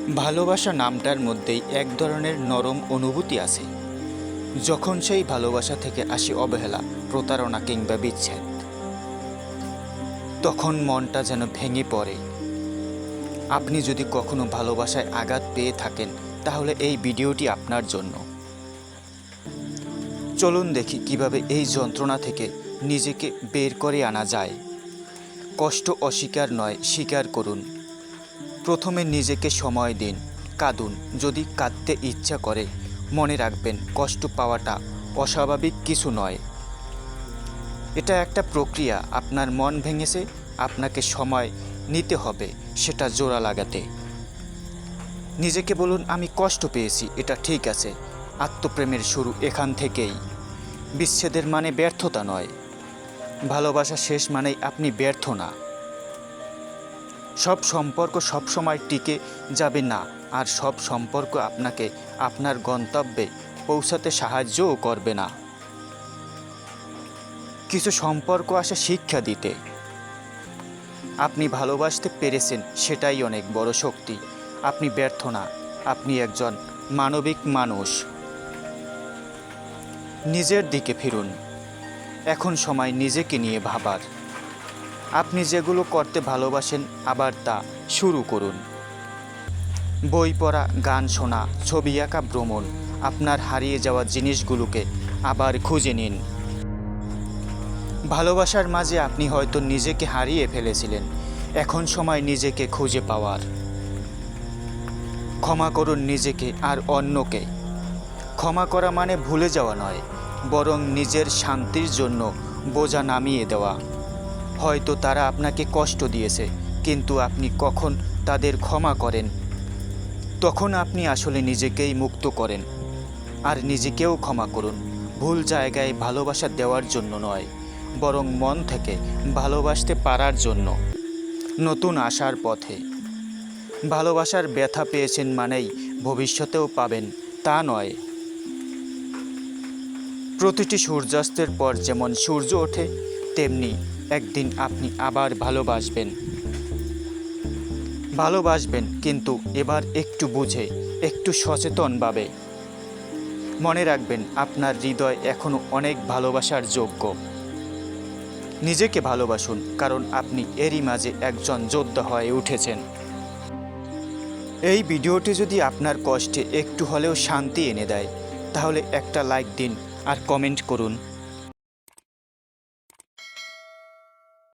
ভালোবাসা নামটার মধ্যেই এক ধরনের নরম অনুভূতি আছে। যখন সেই ভালোবাসা থেকে আসে অবহেলা, প্রতারণা কিংবা বিচ্ছেদ, তখন মনটা যেন ভেঙে পড়ে। আপনি যদি কখনো ভালোবাসায় আঘাত পেয়ে থাকেন, তাহলে এই ভিডিওটি আপনার জন্য। চলুন দেখি কিভাবে এই যন্ত্রণা থেকে নিজেকে বের করে আনা যায়। কষ্ট অস্বীকার নয়, স্বীকার করুন। প্রথমে নিজেকে সময় দিন, কাঁদুন যদি কাঁদতে ইচ্ছা করে। মনে রাখবেন, কষ্ট পাওয়াটা অস্বাভাবিক কিছু নয়, এটা একটা প্রক্রিয়া। আপনার মন ভেঙেছে, আপনাকে সময় নিতে হবে সেটা জোড়া লাগাতে। নিজেকে বলুন, আমি কষ্ট পেয়েছি, এটা ঠিক আছে। আত্মপ্রেমের শুরু এখান থেকেই। বিচ্ছেদের মানে ব্যর্থতা নয়, ভালোবাসা শেষ মানেই আপনি ব্যর্থ না। সব সম্পর্ক সবসময় টিকে যাবে না, আর সব সম্পর্ক আপনাকে আপনার গন্তব্যে পৌঁছাতে সাহায্যও করবে না। কিছু সম্পর্ক আসে শিক্ষা দিতে। আপনি ভালোবাসতে পেরেছেন, সেটাই অনেক বড় শক্তি। আপনি ব্যর্থ না, আপনি একজন মানবিক মানুষ। নিজের দিকে ফিরুন। এখন সময় নিজেকে নিয়ে ভাবার। আপনি যেগুলো করতে ভালোবাসেন, আবার তা শুরু করুন। বই পড়া, গান শোনা, ছবি আঁকা, ভ্রমণ। আপনার হারিয়ে যাওয়া জিনিসগুলোকে আবার খুঁজে নিন। ভালোবাসার মাঝে আপনি হয়তো নিজেকে হারিয়ে ফেলেছিলেন, এখন সময় নিজেকে খুঁজে পাওয়ার। ক্ষমা করুন নিজেকে আর অন্যকে। ক্ষমা করা মানে ভুলে যাওয়া নয়, বরং নিজের শান্তির জন্য বোঝা নামিয়ে দেওয়া। হয়তো তারা আপনাকে কষ্ট দিয়েছে, কিন্তু আপনি কখন তাদের ক্ষমা করেন, তখন আপনি আসলে নিজেকেই মুক্ত করেন। আর নিজেকেও ক্ষমা করুন। ভুল জায়গায় ভালোবাসা দেওয়ার জন্য নয়, বরং মন থেকে ভালোবাসতে পারার জন্য। নতুন আশার পথে। ভালোবাসার ব্যথা পেয়েছেন মানেই ভবিষ্যতেও পাবেন তা নয়। প্রতিটি সূর্যাস্তের পর যেমন সূর্য ওঠে, তেমনি একদিন আপনি আবার ভালোবাসবেন, কিন্তু এবার একটু বুঝে, একটু সচেতনভাবে। মনে রাখবেন, আপনার হৃদয় এখনও অনেক ভালোবাসার যোগ্য। নিজেকে ভালোবাসুন, কারণ আপনি এরই মাঝে একজন যোদ্ধা হয়ে উঠেছেন। এই ভিডিওটি যদি আপনার কষ্টে একটু হলেও শান্তি এনে দেয়, তাহলে একটা লাইক দিন আর কমেন্ট করুন।